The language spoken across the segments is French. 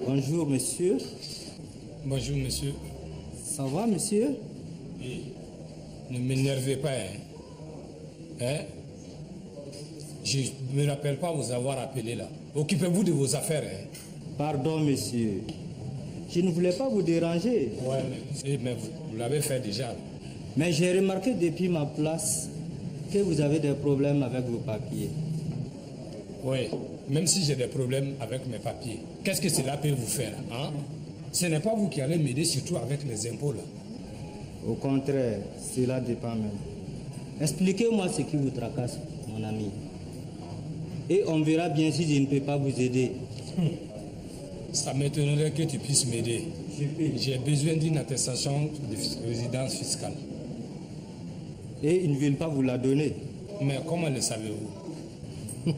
Bonjour, monsieur. Bonjour, monsieur. Ça va, monsieur? Oui. Ne m'énervez pas, hein? Je ne me rappelle pas vous avoir appelé là. Occupez-vous de vos affaires, hein? Pardon, monsieur. Je ne voulais pas vous déranger. Ouais, mais vous l'avez fait déjà. Mais j'ai remarqué depuis ma place que vous avez des problèmes avec vos papiers. Oui, même si j'ai des problèmes avec mes papiers, qu'est-ce que cela peut vous faire, hein? Ce n'est pas vous qui allez m'aider, surtout avec les impôts là. Au contraire, cela dépend même. Expliquez-moi ce qui vous tracasse, mon ami. Et on verra bien si je ne peux pas vous aider. Ça m'étonnerait que tu puisses m'aider. J'ai besoin d'une attestation de résidence fiscale. Et ils ne veulent pas vous la donner. Mais comment le savez-vous?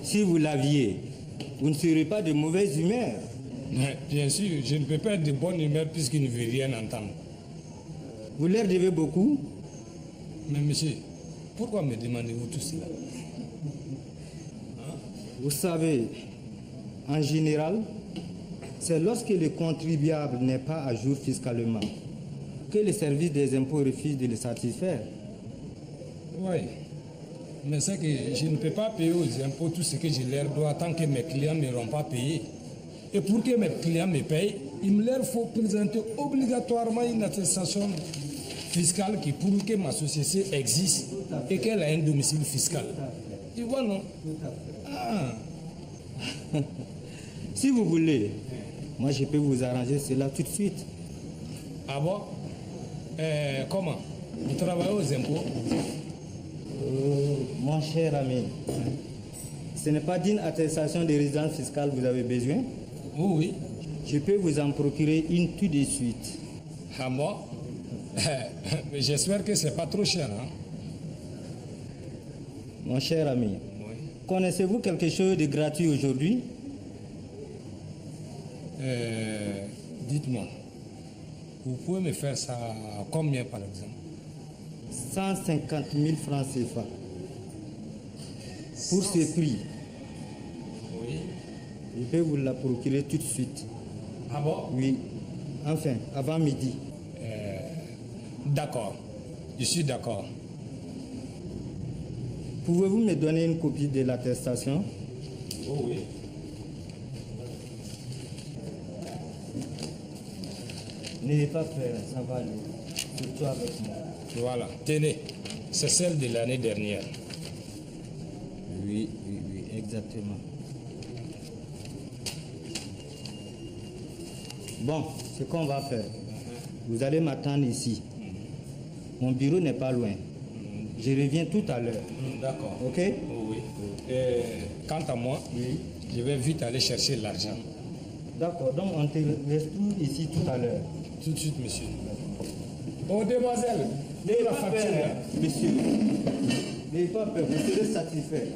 Si vous l'aviez, vous ne serez pas de mauvaise humeur. Bien sûr, je ne peux pas être de bonne humeur puisqu'il ne veut rien entendre. Vous leur devez beaucoup? Mais monsieur, pourquoi me demandez-vous tout cela? Vous savez, en général, c'est lorsque le contribuable n'est pas à jour fiscalement que le service des impôts refuse de le satisfaire. Oui, mais c'est que je ne peux pas payer aux impôts tout ce que je leur dois tant que mes clients ne m'auront pas payé. Et pour que mes clients me payent, il me leur faut présenter obligatoirement une attestation fiscale qui prouve que ma société existe et qu'elle a un domicile fiscal. Tu vois, non? Ah. Si vous voulez, moi je peux vous arranger cela tout de suite. Ah bon? Comment? Vous travaillez aux impôts? Mon cher ami, ce n'est pas d'une attestation de résidence fiscale que vous avez besoin? Oui. Je peux vous en procurer une tout de suite. Ah bon? Mais j'espère que c'est pas trop cher, hein? Mon cher ami, Oui. Connaissez-vous quelque chose de gratuit aujourd'hui? Dites-moi, vous pouvez me faire ça à combien par exemple? 150 000 francs CFA. Pour ce prix, Oui. je peux vous la procurer tout de suite. Ah bon? Oui, enfin, avant midi. D'accord, je suis d'accord. Pouvez-vous me donner une copie de l'attestation? Oh oui. N'ayez pas peur, ça va aller. Surtout avec moi. Voilà, tenez, c'est celle de l'année dernière. Oui, exactement. Bon, ce qu'on va faire, vous allez m'attendre ici. Mon bureau n'est pas loin. Je reviens tout à l'heure. D'accord. Ok? Oui. Quant à moi, Oui. je vais vite aller chercher l'argent. D'accord, donc on te retrouve ici tout à l'heure. Tout de suite, monsieur. Oh, demoiselle, N'ayez la pas facture. peur, monsieur. N'ayez pas peur, vous serez satisfait.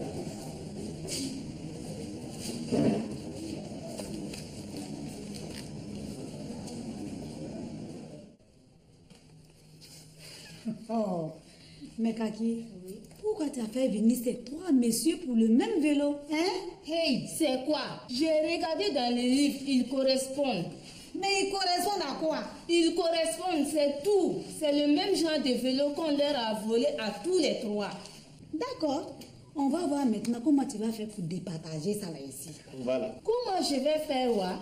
Oh, mais Kaki, pourquoi tu as fait venir ces trois messieurs pour le même vélo, hein? Hey, c'est quoi? J'ai regardé dans les livres, ils correspondent. Mais ils correspondent à quoi? Ils correspondent, c'est tout. C'est le même genre de vélo qu'on leur a volé à tous les trois. D'accord. On va voir maintenant comment tu vas faire pour départager ça là ici. Voilà. Comment je vais faire, ouais?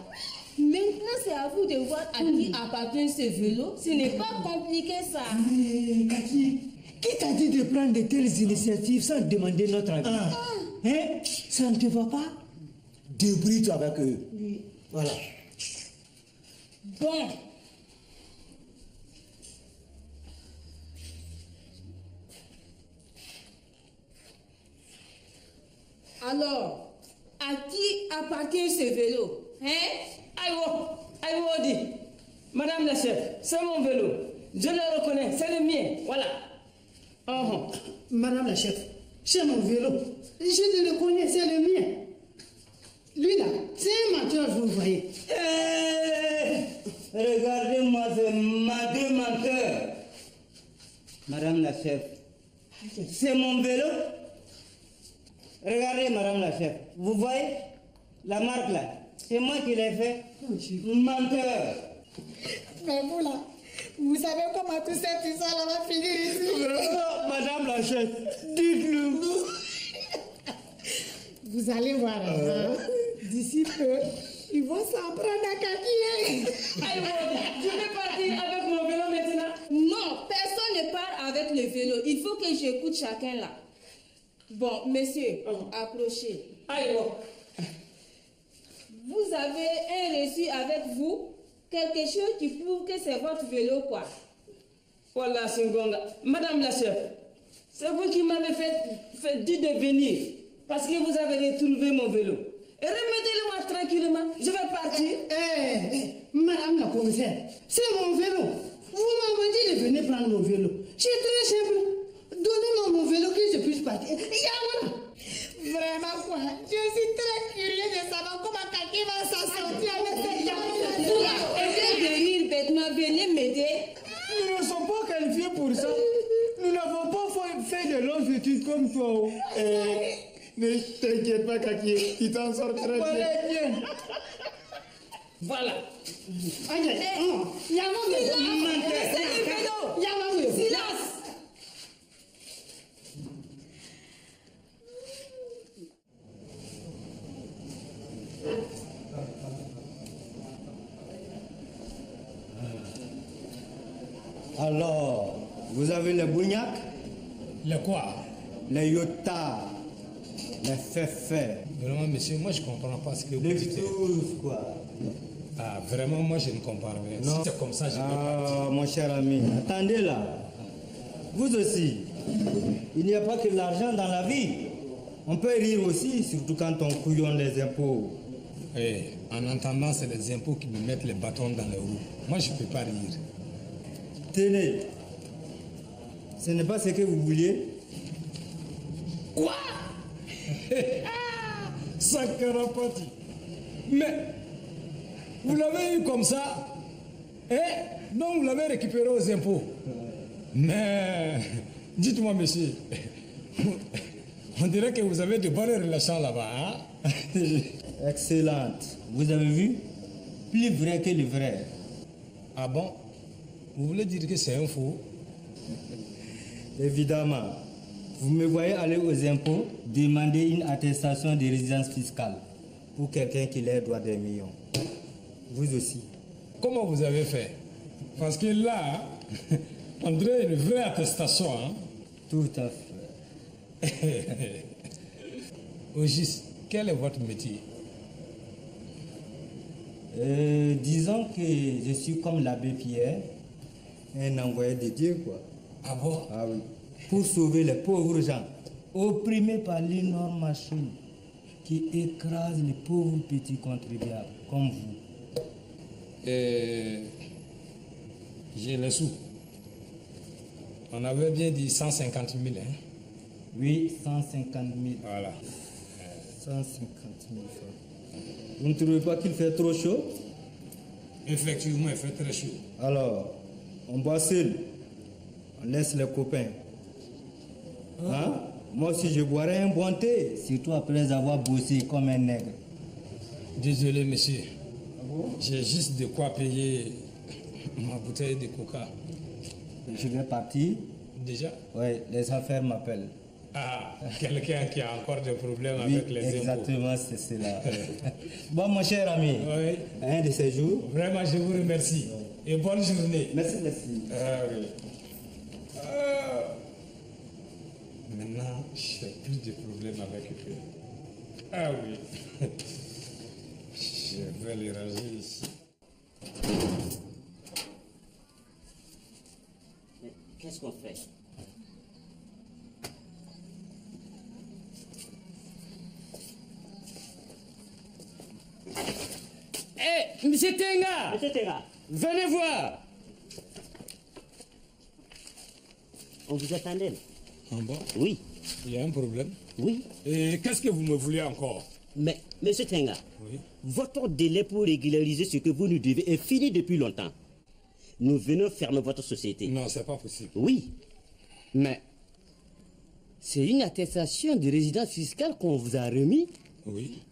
Maintenant, c'est à vous de voir à qui appartient ce vélo. Ce n'est pas compliqué, ça. Mais Kaki, qui t'a dit de prendre de telles initiatives sans demander notre avis? Hein? Ça ne te va pas? Débrouille-toi avec eux. Oui. Voilà. Bon. Alors, à qui appartient ce vélo? Hein? Aïwo dit, Madame la chef, c'est mon vélo. Je le reconnais, c'est le mien. Voilà. Madame la chef, c'est mon vélo. Je le connais, c'est le mien. Lui là, c'est un menteur, vous voyez. Regardez-moi, c'est ma deux menteurs. Madame la chef, c'est mon vélo. Regardez, madame la chef, vous voyez, La marque là, c'est moi qui l'ai fait. Menteur. Mais vous là, vous savez comment tout cette histoire va finir ici? Madame la chef, dites-le. Vous allez voir, hein? D'ici peu, ils vont s'en prendre à Kaki. Je vais partir avec mon vélo maintenant. Non, personne ne part avec le vélo. Il faut que j'écoute chacun là. Bon, monsieur, approchez. Aïe, bon. Vous avez un reçu avec vous? Quelque chose qui prouve que c'est votre vélo, quoi. Voilà, Singonga. Madame la chef, c'est vous qui m'avez fait dire de venir. Parce que vous avez retrouvé mon vélo. Et remettez-le-moi tranquillement. Je vais partir. Madame la commissaire, c'est mon vélo. Vous m'avez dit de venir prendre mon vélo. C'est très simple. Donnez-moi mon vélo que je puisse partir. Et voilà. Vraiment quoi? Je suis très curieux de savoir comment Kaki va s'en sortir avec cette gamine. Au lieu de venir bêtement, venez m'aider. Nous ne sommes pas qualifiés pour ça. Nous n'avons pas fait de longues études comme toi. Ne t'inquiète pas, Kaki. Tu t'en sors très bien. Voilà. Silence! Alors, vous avez les bougnacs, Le quoi? les yotas, les féfés, Vraiment, monsieur, moi je ne comprends pas ce que vous les dites. tous, quoi. Ah, vraiment, moi je ne comprends rien. Si c'est comme ça, je ne peux pas. Ah, mon cher ami, attendez là. Vous aussi, il n'y a pas que l'argent dans la vie. On peut rire aussi, surtout quand on couillonne les impôts. Eh, en entendant, c'est les impôts qui me mettent les bâtons dans les roues. Moi, je ne peux pas rire. Tenez, ce n'est pas ce que vous vouliez. Quoi? Sakarapati. Mais, vous l'avez eu comme ça, donc vous l'avez récupéré aux impôts. Mais, dites-moi, monsieur, on dirait que vous avez de bonnes relations là-bas, hein? Excellente. Vous avez vu? Plus vrai que le vrai. Ah bon? Vous voulez dire que c'est un faux? Évidemment. Vous me voyez aller aux impôts demander une attestation de résidence fiscale pour quelqu'un qui leur doit des millions. Vous aussi. Comment vous avez fait? Parce que là, on dirait une vraie attestation, hein? Tout à fait. Au juste, quel est votre métier? Disons que je suis comme l'abbé Pierre, un envoyé de Dieu, quoi. Ah bon? Ah oui. Pour sauver les pauvres gens, opprimés par l'énorme machine qui écrase les pauvres petits contribuables, comme vous. J'ai les sous. On avait bien dit 150 000, hein? Oui, 150 000. Voilà. 150 000 francs. Vous ne trouvez pas qu'il fait trop chaud? Effectivement, il fait très chaud. Alors, on boit seul. On laisse les copains. Hein? Moi aussi, je boirais un bon thé, surtout après avoir bossé comme un nègre. Désolé, monsieur. J'ai juste de quoi payer ma bouteille de coca. Je vais partir. Déjà? Oui, les affaires m'appellent. Ah, quelqu'un qui a encore des problèmes Oui, avec les impôts. exactement, c'est cela. Bon, mon cher ami, Oui. un de ces jours. Vraiment, je vous remercie. Et bonne journée. Merci, merci. Ah oui. Maintenant, je n'ai plus de problème avec eux. Ah oui. Je vais les ranger ici. Mais qu'est-ce qu'on fait? Monsieur Tenga, Monsieur Terra, venez voir. on vous attendait. Ah bon? Oui, Il y a un problème. oui. Et qu'est-ce que vous me voulez encore? Mais, monsieur Tenga, Oui. votre délai pour régulariser ce que vous nous devez est fini depuis longtemps. Nous venons fermer votre société. Non, c'est pas possible. Oui, mais c'est une attestation de résidence fiscale qu'on vous a remis. Oui.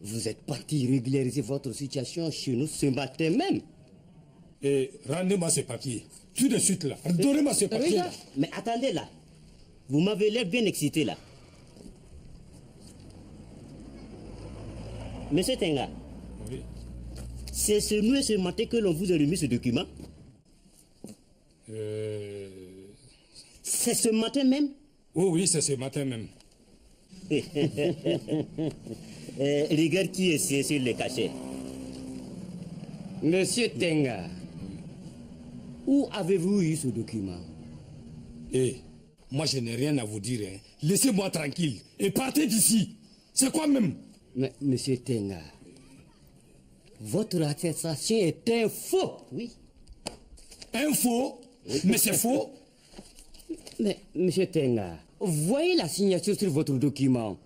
Vous êtes parti régulariser votre situation chez nous ce matin même. Et rendez-moi ces papiers. Tout de suite là. Donnez-moi ces papiers. Regarde. Mais attendez là. Vous m'avez l'air bien excité là. Monsieur Tenga. Oui. C'est ce matin que l'on vous a remis ce document. C'est ce matin même. Oh oui, c'est ce matin même. Regarde qui est sur le cachet. Monsieur Tenga, où avez-vous eu ce document? Moi je n'ai rien à vous dire. Hein. Laissez-moi tranquille et partez d'ici. C'est quoi même? Mais, monsieur Tenga, votre attestation est un faux. Oui. Un faux? Mais c'est faux. Mais, monsieur Tenga, voyez la signature sur votre document.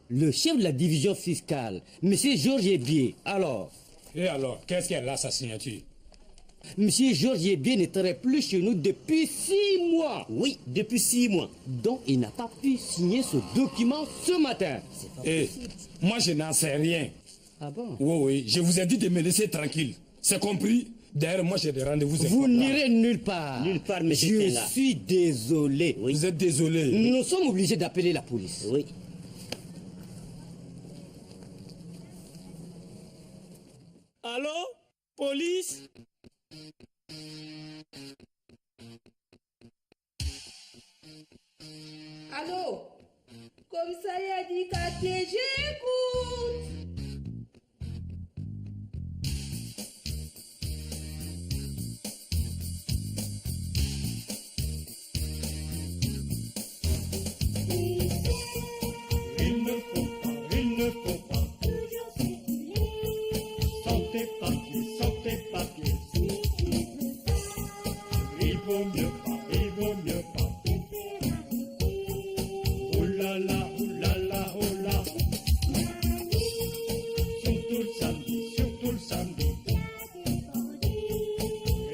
Le chef de la division fiscale, monsieur Georges Ebier. Alors? Et alors, qu'est-ce qu'elle a sa signature? Monsieur Georges Ebier ne travaille plus chez nous depuis 6 mois. Oui, depuis 6 mois. Donc, il n'a pas pu signer ce document ce matin. Moi, je n'en sais rien. Ah bon? Oui, je vous ai dit de me laisser tranquille. C'est compris? D'ailleurs, moi, j'ai des rendez-vous. Vous n'irez nulle part. Nulle part, monsieur Tenga. Je suis désolé. Oui. Vous êtes désolé? Nous sommes obligés d'appeler la police. Oui. Allô? Police? Allô? Commissariat du quartier, j'écoute. Il ne faut pas toujours circuler. Sans tes papiers. Il vaut mieux pas. Oh là là, oh là là, oh là. Surtout le samedi.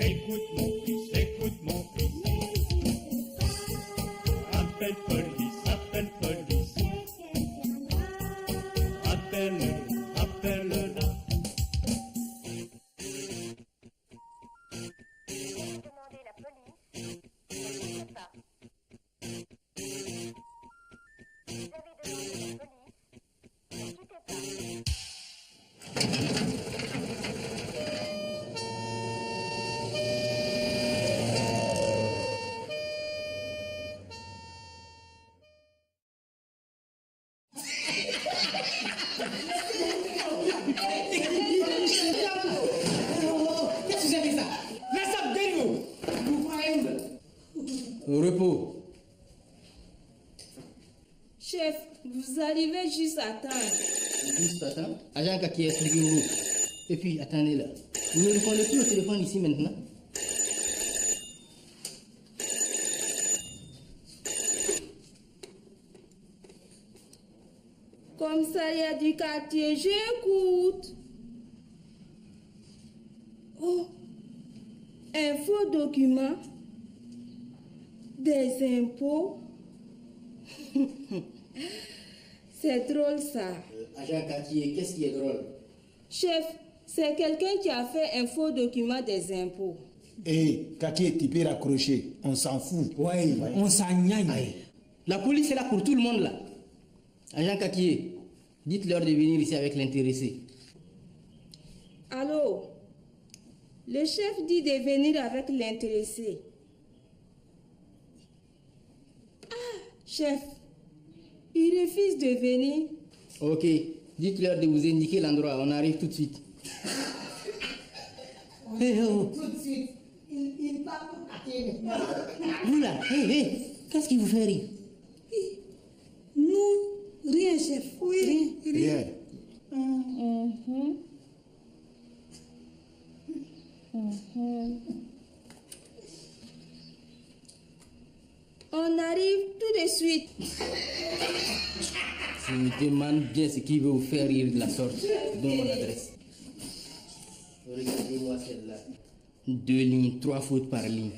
Écoute mon fils. Appelle police. Appelle-la. Demandez la police. Ne quittez pas. Vous avez demandé la police. Ne quittez pas. Qu'est-ce que j'ai fait ça? Laisse ça, dérive. Vous croyez Au repos. Chef, vous arrivez juste à temps. Juste attends. Agent Kaki, expliquez-vous. Et puis, attendez là. Vous ne répondez plus au téléphone ici maintenant? Commissariat du quartier, j'écoute. Oh, un faux document, des impôts. C'est drôle ça. Agent Kaki, qu'est-ce qui est drôle? Chef, c'est quelqu'un qui a fait un faux document des impôts. Kaki, tu peux raccrocher. On s'en fout. Ouais. On s'en gagne. La police est là pour tout le monde là. Agent Kaki, dites-leur de venir ici avec l'intéressé. Allô? Le chef dit de venir avec l'intéressé. Ah, chef, il refuse de venir. Ok, dites-leur de vous indiquer l'endroit, on arrive tout de suite. Tout de suite. Il part pour Kaki. Vous là, qu'est-ce qui vous fait rire? Nous, rien, chef. Oui, Rien. On arrive tout de suite. Je me demande bien ce qui veut vous faire rire de la sorte. Donne mon adresse. Regardez-moi celle-là. 2 lignes, 3 fautes par ligne.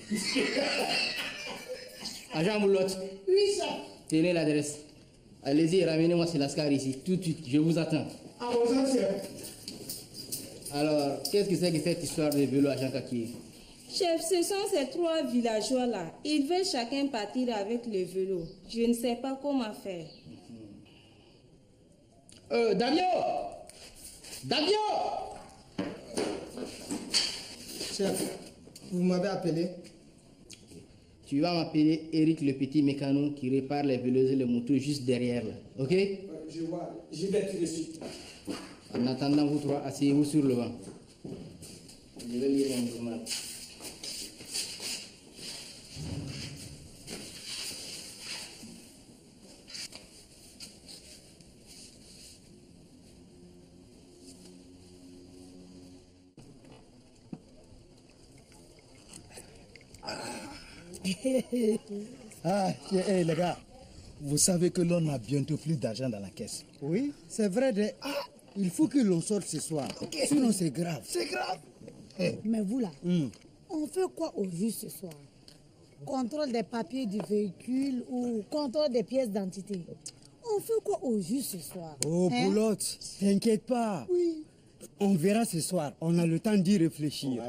Agent Boulotte. Oui, chef. Tenez l'adresse. Allez-y, ramenez-moi ce lascar ici, tout de suite. Je vous attends. À vos ordres, chef. Alors, qu'est-ce que c'est que cette histoire de vélo à Chankaki? Chef, ce sont ces 3 villageois-là. Ils veulent chacun partir avec le vélo. Je ne sais pas comment faire. Davio! Davio! Chef, vous m'avez appelé? Tu vas m'appeler Eric le petit mécano qui répare les vélos et les motos juste derrière là, ok? Je vois, j'y vais tout de suite. En attendant, vous trois, asseyez-vous sur le banc. Je vais lire mon journal. Les gars, vous savez que l'on n'a bientôt plus d'argent dans la caisse. Oui, c'est vrai. Il faut que l'on sorte ce soir. Sinon, c'est grave. C'est grave. Mais vous là, on fait quoi au juste ce soir? Contrôle des papiers du véhicule ou contrôle des pièces d'identité? On fait quoi au juste ce soir? Oh, Poulotte, t'inquiète pas. Oui. On verra ce soir. On a le temps d'y réfléchir.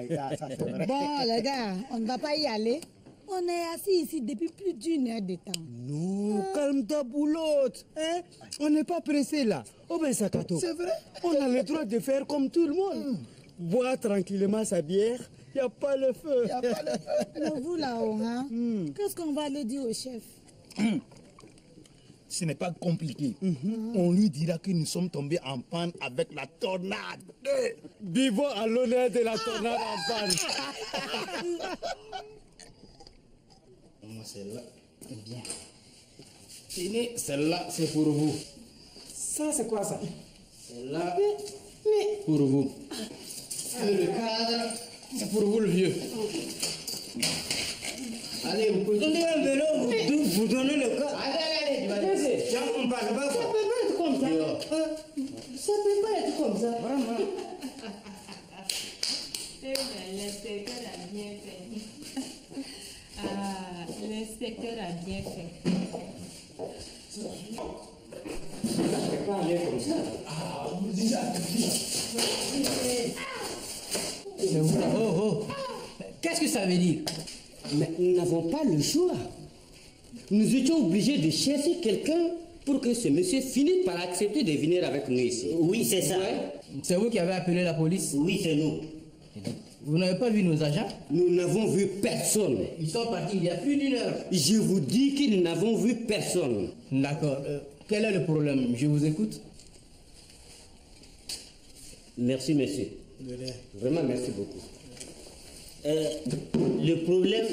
Bon, les gars, on ne va pas y aller. On est assis ici depuis plus d'1 heure de temps. Non, calme-toi, Poulotte. Hein? On n'est pas pressé là. Oh ben, Sakato. C'est vrai. On a le droit de faire comme tout le monde. Boire tranquillement sa bière. Il n'y a pas le feu. Mais vous là-haut, hein? Qu'est-ce qu'on va aller dire au chef? Ce n'est pas compliqué. On lui dira que nous sommes tombés en panne avec la tornade. Vivons à l'honneur de la tornade en panne. Moi, celle-là, bien. Tenez, celle-là, c'est pour vous. Ça, c'est quoi ça? Celle-là, pour vous. Le cadre, c'est pour vous le vieux. Allez, vous pouvez... Donnez un vélo, vous donnez le cas. Allez, allez, Tiens, on parle pas. Ça peut pas être comme ça. Ça peut pas être comme ça. vraiment. L'inspecteur a bien fait. Ah, l'inspecteur a bien fait. Qu'est-ce que ça veut dire? Mais nous n'avons pas le choix. Nous étions obligés de chercher quelqu'un pour que ce monsieur finisse par accepter de venir avec nous ici. Oui, c'est ça. Ouais. C'est vous qui avez appelé la police? Oui, c'est nous. Vous n'avez pas vu nos agents? Nous n'avons vu personne. Ils sont partis il y a plus d'1 heure. Je vous dis que nous n'avons vu personne. D'accord. Quel est le problème? Je vous écoute. Merci, monsieur. Vraiment, merci beaucoup. Le problème...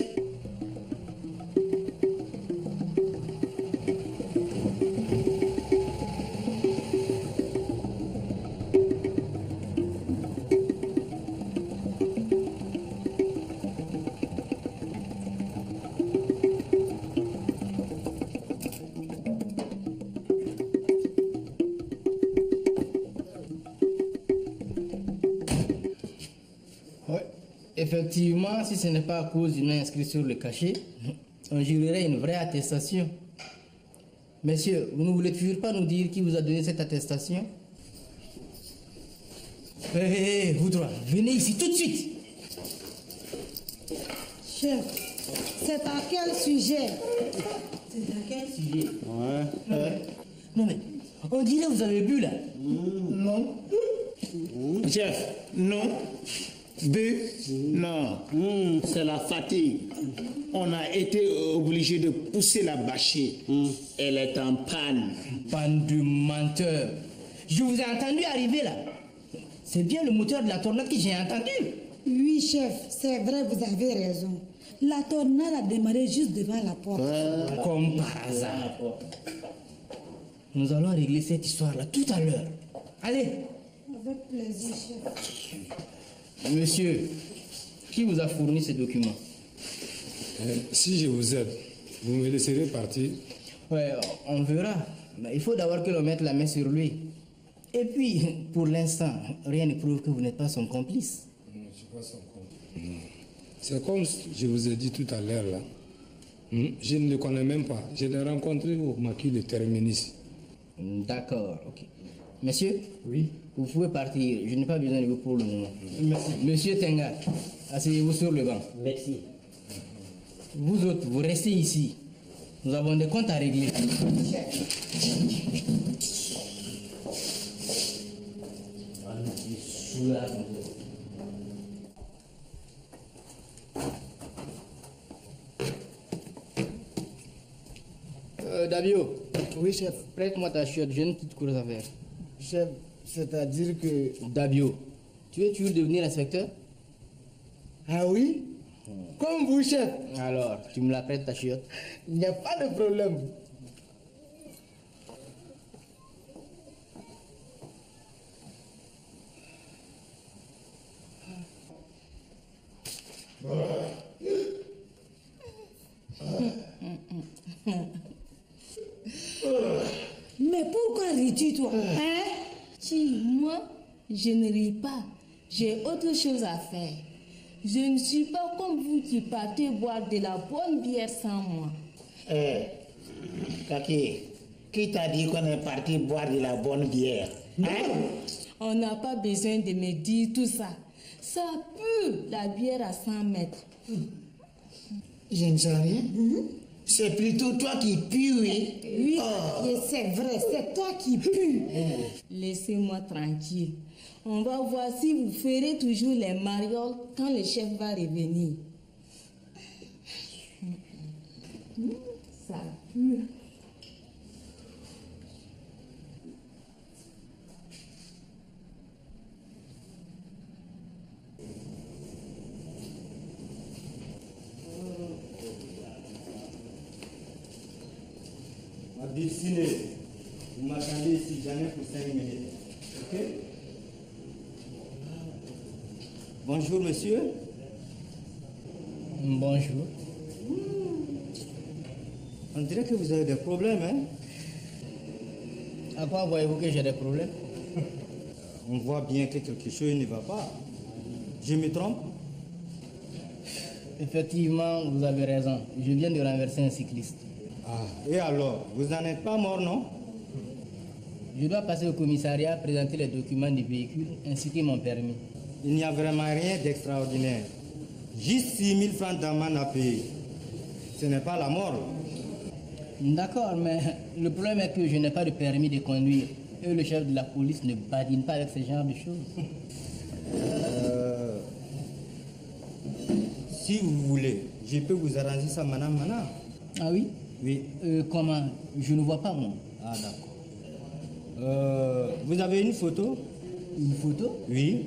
Effectivement, si ce n'est pas à cause d'une inscription sur le cachet, on jurerait une vraie attestation. Messieurs, vous ne voulez toujours pas nous dire qui vous a donné cette attestation? Hé, vous trois, venez ici tout de suite. Chef, c'est à quel sujet? C'est à quel sujet? Non mais, on dirait que vous avez bu là. Non. Chef, Non. Non. c'est la fatigue. On a été obligé de pousser la bâchée. Elle est en panne. Bande de menteurs. Je vous ai entendu arriver là. C'est bien le moteur de la tornade que j'ai entendu. Oui, chef, c'est vrai, vous avez raison. La tornade a démarré juste devant la porte. Comme par hasard. Nous allons régler cette histoire-là tout à l'heure. Allez. Avec plaisir, chef. Monsieur, qui vous a fourni ces documents? Si je vous aide, vous me laisserez partir. Ouais, on verra. Mais il faut d'abord que l'on mette la main sur lui. Et puis, pour l'instant, rien ne prouve que vous n'êtes pas son complice. Non, je ne suis pas son complice. C'est comme je vous ai dit tout à l'heure là. Je ne le connais même pas. Je l'ai rencontré au maquis de Terminus. D'accord, ok. Messieurs, Oui. vous pouvez partir. Je n'ai pas besoin de vous pour le moment. Merci. Monsieur Tenga, asseyez-vous sur le banc. Merci. Vous autres, vous restez ici. Nous avons des comptes à régler. Davio. Oui, chef. Prête-moi ta chiotte, j'ai une petite course à faire. Chef, c'est-à-dire que... Davio, tu veux toujours devenir inspecteur? Ah oui? Comme vous, chef. Alors, tu me la prêtes ta chiotte? Il n'y a pas de problème. Mais pourquoi ris-tu, toi? Hein? Moi, je ne ris pas. J'ai autre chose à faire. Je ne suis pas comme vous qui partez boire de la bonne bière sans moi. Kaki, qui t'a dit qu'on est parti boire de la bonne bière? Hein? On n'a pas besoin de me dire tout ça. Ça pue la bière à 100 mètres. Je ne sais rien. C'est plutôt toi qui pues, oui. Oui, et c'est vrai, c'est toi qui pues. Laissez-moi tranquille. On va voir si vous ferez toujours les marioles quand le chef va revenir. Ça pue. Dessiné. Vous m'attendez ici jamais pour 5 minutes. Ok? Bonjour, monsieur. Bonjour. On dirait que vous avez des problèmes, hein? À quoi voyez-vous que j'ai des problèmes? On voit bien que quelque chose ne va pas. Je me trompe? Effectivement, vous avez raison. Je viens de renverser un cycliste. Ah, et alors? Vous n'en êtes pas mort, non? Je dois passer au commissariat, présenter les documents du véhicule ainsi que mon permis. Il n'y a vraiment rien d'extraordinaire. Juste 6 000 francs d'amende à payer. Ce n'est pas la mort. D'accord, mais le problème est que je n'ai pas de permis de conduire. Et le chef de la police ne badine pas avec ce genre de choses. Si vous voulez, je peux vous arranger ça, madame. Ah oui? Oui. Comment? Je ne vois pas, moi. Ah, d'accord. Vous avez une photo? Une photo? Oui.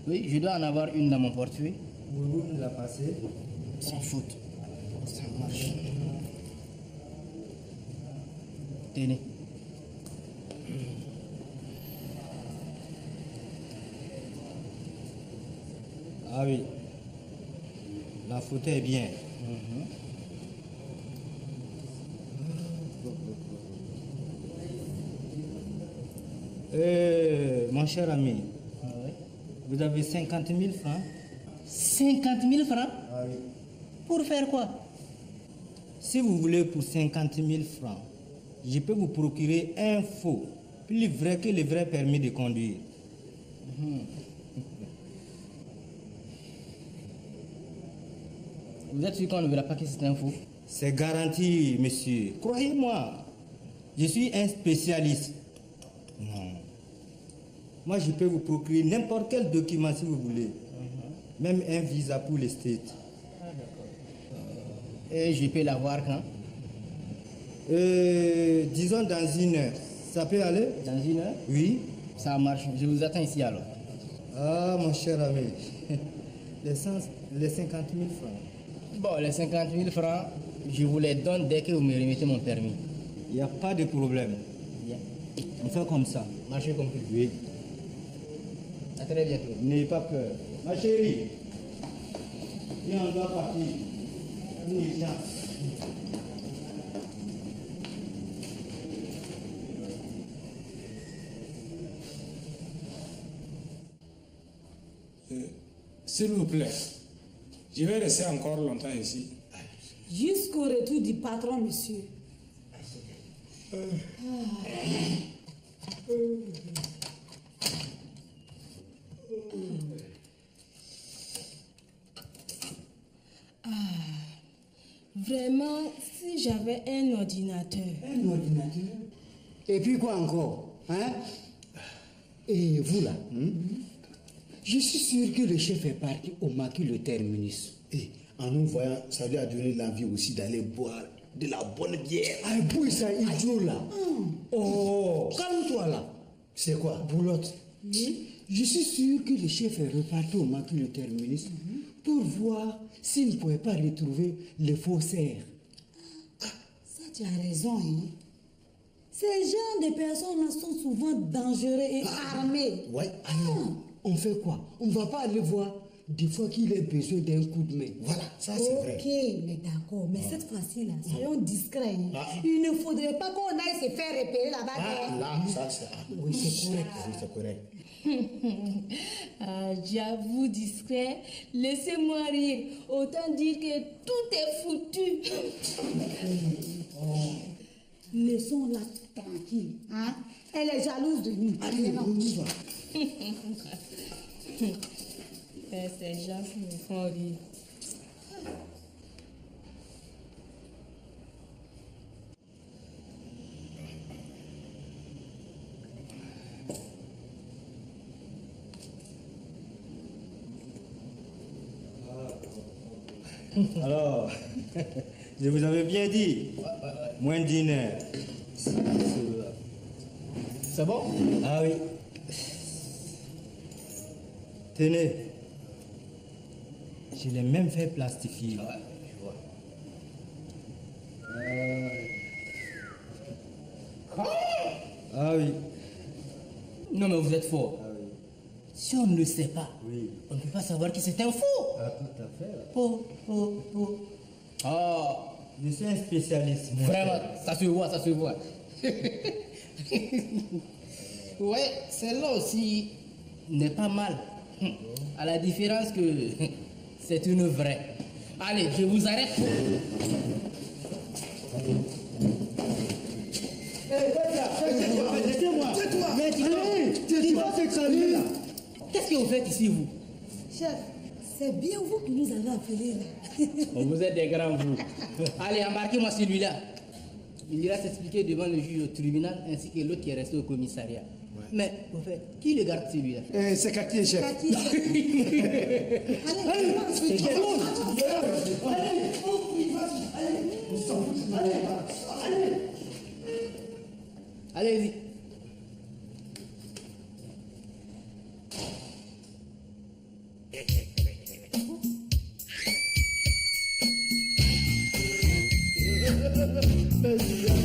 Oui, je dois en avoir une dans mon portefeuille. Vous nous la passez? Sans faute. Ça marche. Tenez. Ah oui. La photo est bien. Mon cher ami, vous avez 50 000 francs? 50 000 francs? Ah oui. Pour faire quoi? Si vous voulez pour 50 000 francs, je peux vous procurer un faux, plus vrai que le vrai permis de conduire. Vous êtes sûr qu'on ne verra pas que c'est un faux? C'est garanti, monsieur. Croyez-moi, je suis un spécialiste. Non. Moi, je peux vous procurer n'importe quel document si vous voulez. Même un visa pour les States. Et je peux l'avoir quand? Disons dans 1 heure. Ça peut aller? Dans 1 heure? Oui. Ça marche. Je vous attends ici alors. Ah, mon cher ami. Les 50 000 francs. Bon, les 50 000 francs, je vous les donne dès que vous me remettez mon permis. Il n'y a pas de problème. Bien. On fait comme ça. Marché compris. Oui. À très bientôt. N'ayez pas peur. Ma chérie, viens, on doit partir. Une urgence. S'il vous plaît, je vais rester encore longtemps ici. Jusqu'au retour du patron, monsieur. Vraiment, si j'avais un ordinateur. Un ordinateur? Et puis quoi encore? Hein? Et vous là? Je suis sûr que le chef est parti au maquis le terminus. Et en nous voyant, ça lui a donné l'envie aussi d'aller boire de la bonne bière. Ah, bouille ça, idiot là. Oh, calme-toi là. C'est quoi? Boulotte. Je suis sûr que le chef est reparti au maquis le terminus pour voir s'il ne pouvait pas retrouver le faussaire. Ça, tu as raison. Hein? Ces gens de personnes sont souvent dangereux et armés. Ouais. Alors, on fait quoi? On ne va pas aller voir des fois qu'il ait besoin d'un coup de main. Voilà, ça c'est vrai. Ok, mais d'accord. Mais cette fois-ci, là, soyons discrets. Hein. Il ne faudrait pas qu'on aille se faire repérer là-bas. Ah, là, ça c'est... Oui, c'est correct. Oui, c'est correct. J'avoue discret, laissez-moi rire. Autant dire que tout est foutu. Laissons-la tranquille. Hein? Elle est jalouse de nous. Allez, on y va. Ces gens me font rire. Alors, je vous avais bien dit, moins d'une heure. C'est bon? Ah oui. Tenez, je l'ai même fait plastifier. Ouais, je vois. Ah oui. Non, mais vous êtes fort. Si on ne le sait pas, on ne peut pas savoir que c'est un faux. Ah, tout à fait. Oh, oh, oh. Ah, Je suis un spécialiste. mon vraiment, frère. ça se voit, ça se voit. Ouais, celle-là aussi n'est pas mal. À la différence que c'est une vraie. Allez, je vous arrête. Laissez-moi. Tais-toi, c'est cramé là. Qu'est-ce que vous faites ici, vous? Chef, c'est bien vous qui nous avez appelés là. Vous êtes des grands, vous. Allez, embarquez-moi celui-là. Il ira s'expliquer devant le juge au tribunal ainsi que l'autre qui est resté au commissariat. Mais, au fait, qui le garde celui-là? C'est quartier, chef. Allez-y. Vas-y,